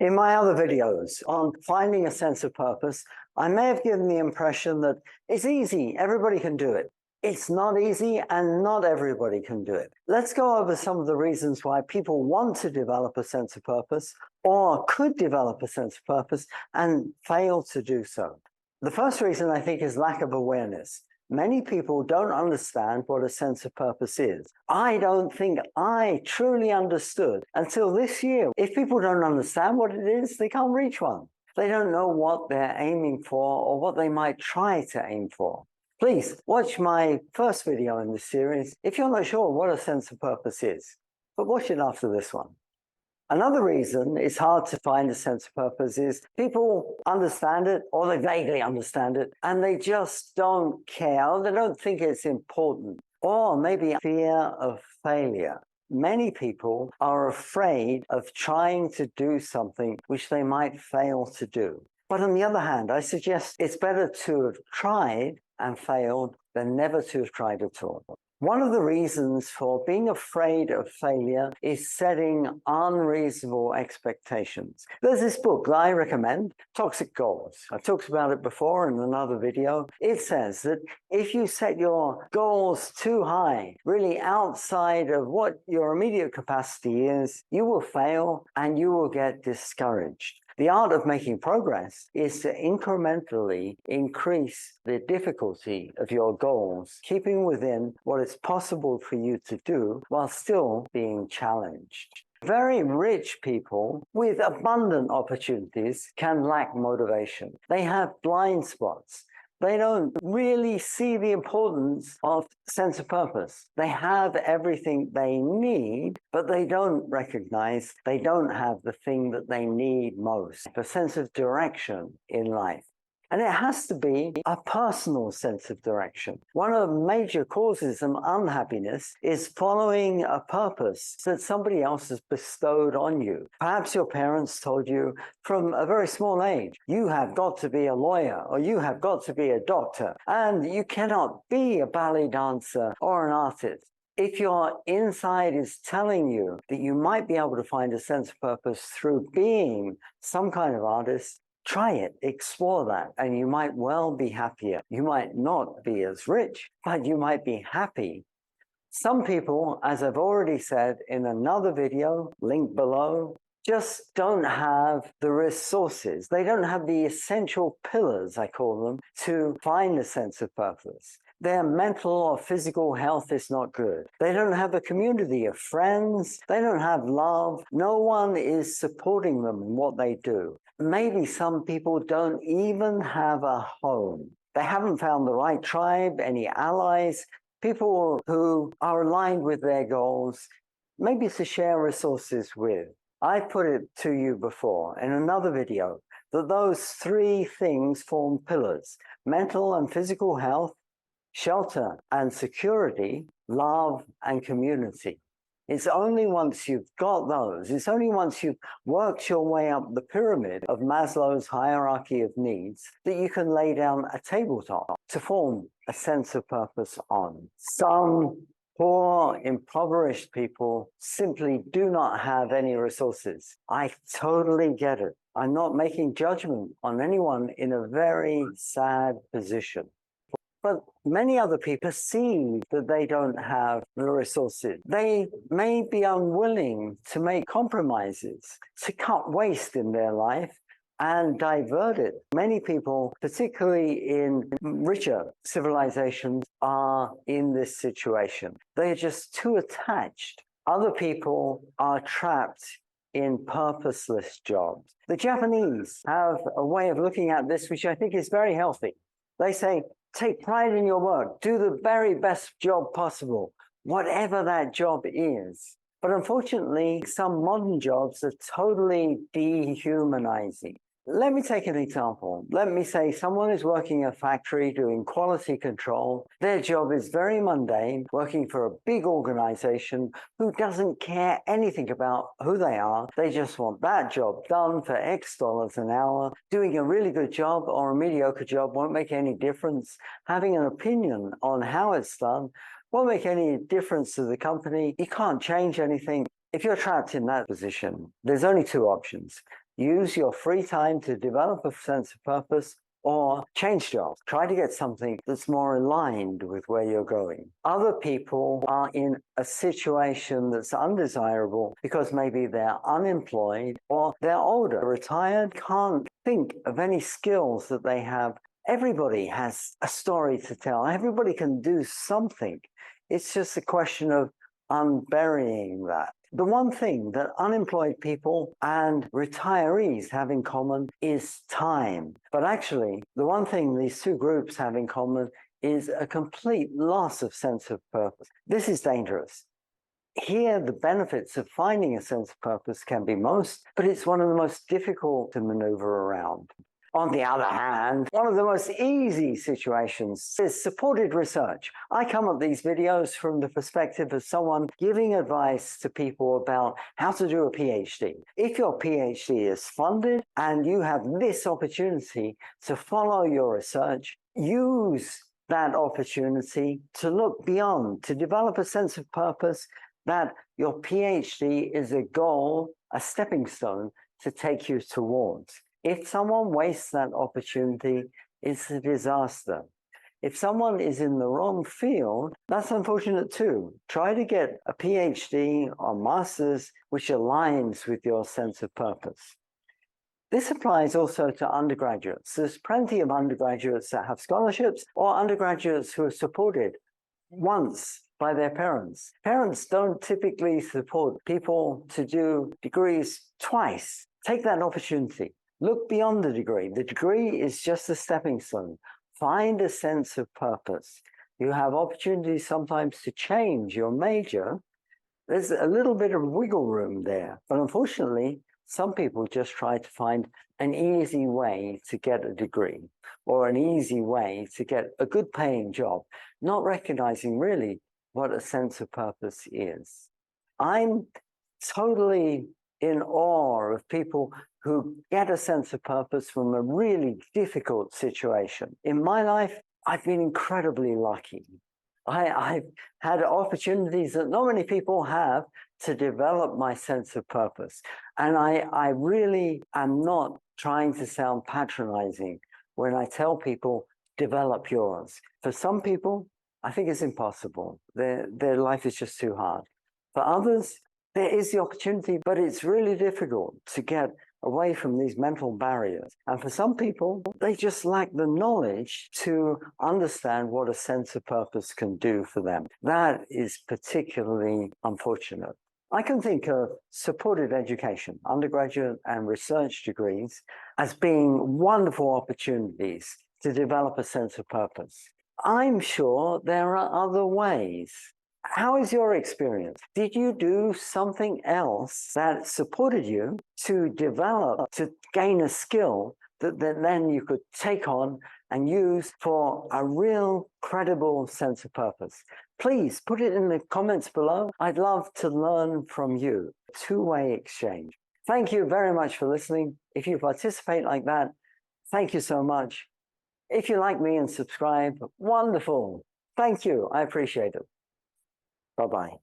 In my other videos on finding a sense of purpose, I may have given the impression that it's easy, everybody can do it. It's not easy and not everybody can do it. Let's go over some of the reasons why people want to develop a sense of purpose or could develop a sense of purpose and fail to do so. The first reason I think is lack of awareness. Many people don't understand what a sense of purpose is. I don't think I truly understood until this year. If people don't understand what it is, they can't reach one. They don't know what they're aiming for or what they might try to aim for. Please watch my first video in this series if you're not sure what a sense of purpose is, but watch it after this one. Another reason it's hard to find a sense of purpose is people understand it or they vaguely understand it and they just don't care, or they don't think it's important, or maybe fear of failure. Many people are afraid of trying to do something which they might fail to do. But on the other hand, I suggest it's better to have tried and failed than never to have tried at all. One of the reasons for being afraid of failure is setting unreasonable expectations. There's this book that I recommend, Toxic Goals. I've talked about it before in another video. It says that if you set your goals too high, really outside of what your immediate capacity is, you will fail and you will get discouraged. The art of making progress is to incrementally increase the difficulty of your goals, keeping within what is possible for you to do while still being challenged. Very rich people with abundant opportunities can lack motivation. They have blind spots. They don't really see the importance of sense of purpose. They have everything they need, but they don't recognize they don't have the thing that they need most, a sense of direction in life. And it has to be a personal sense of direction. One of the major causes of unhappiness is following a purpose that somebody else has bestowed on you. Perhaps your parents told you from a very small age, you have got to be a lawyer or you have got to be a doctor, and you cannot be a ballet dancer or an artist. If your inside is telling you that you might be able to find a sense of purpose through being some kind of artist, try it, explore that, and you might well be happier. You might not be as rich, but you might be happy. Some people, as I've already said in another video, linked below, just don't have the resources. They don't have the essential pillars, I call them, to find a sense of purpose. Their mental or physical health is not good. They don't have a community of friends. They don't have love. No one is supporting them in what they do. Maybe some people don't even have a home. They haven't found the right tribe, any allies, people who are aligned with their goals, maybe to share resources with. I put it to you before in another video that those three things form pillars: mental and physical health, shelter and security, love and community. It's only once you've got those, it's only once you've worked your way up the pyramid of Maslow's hierarchy of needs that you can lay down a tabletop to form a sense of purpose on. Some poor, impoverished people simply do not have any resources. I totally get it. I'm not making judgment on anyone in a very sad position. But many other people perceive that they don't have the resources. They may be unwilling to make compromises, to cut waste in their life and divert it. Many people, particularly in richer civilizations, are in this situation. They're just too attached. Other people are trapped in purposeless jobs. The Japanese have a way of looking at this, which I think is very healthy. They say, take pride in your work. Do the very best job possible, whatever that job is. But unfortunately, some modern jobs are totally dehumanizing. Let me take an example. Let me say someone is working in a factory doing quality control. Their job is very mundane, working for a big organization who doesn't care anything about who they are. They just want that job done for X dollars an hour. Doing a really good job or a mediocre job won't make any difference. Having an opinion on how it's done won't make any difference to the company. You can't change anything. If you're trapped in that position, there's only two options. Use your free time to develop a sense of purpose or change jobs. Try to get something that's more aligned with where you're going. Other people are in a situation that's undesirable because maybe they're unemployed or they're older, retired, can't think of any skills that they have. Everybody has a story to tell. Everybody can do something. It's just a question of unburying that. The one thing that unemployed people and retirees have in common is time. But actually, the one thing these two groups have in common is a complete loss of sense of purpose. This is dangerous. Here, the benefits of finding a sense of purpose can be most, but it's one of the most difficult to maneuver around. On the other hand, one of the most easy situations is supported research. I come at these videos from the perspective of someone giving advice to people about how to do a PhD. If your PhD is funded and you have this opportunity to follow your research, use that opportunity to look beyond, to develop a sense of purpose that your PhD is a goal, a stepping stone to take you towards. If someone wastes that opportunity, it's a disaster. If someone is in the wrong field, that's unfortunate too. Try to get a PhD or master's which aligns with your sense of purpose. This applies also to undergraduates. There's plenty of undergraduates that have scholarships or undergraduates who are supported once by their parents. Parents don't typically support people to do degrees twice. Take that opportunity. Look beyond the degree. The degree is just a stepping stone. Find a sense of purpose. You have opportunities sometimes to change your major. There's a little bit of wiggle room there. But unfortunately, some people just try to find an easy way to get a degree or an easy way to get a good paying job, not recognizing really what a sense of purpose is. I'm totally in awe of people who get a sense of purpose from a really difficult situation. In my life, I've been incredibly lucky. I've had opportunities that not many people have to develop my sense of purpose. And I really am not trying to sound patronizing when I tell people, develop yours. For some people, I think it's impossible. Their life is just too hard. For others, there is the opportunity, but it's really difficult to get away from these mental barriers. And for some people, they just lack the knowledge to understand what a sense of purpose can do for them. That is particularly unfortunate. I can think of supported education, undergraduate and research degrees, as being wonderful opportunities to develop a sense of purpose. I'm sure there are other ways. How is your experience? Did you do something else that supported you to develop, to gain a skill that then you could take on and use for a real credible sense of purpose? Please put it in the comments below. I'd love to learn from you. Two-way exchange. Thank you very much for listening. If you participate like that, thank you so much. If you like me and subscribe, wonderful. Thank you. I appreciate it. Bye-bye.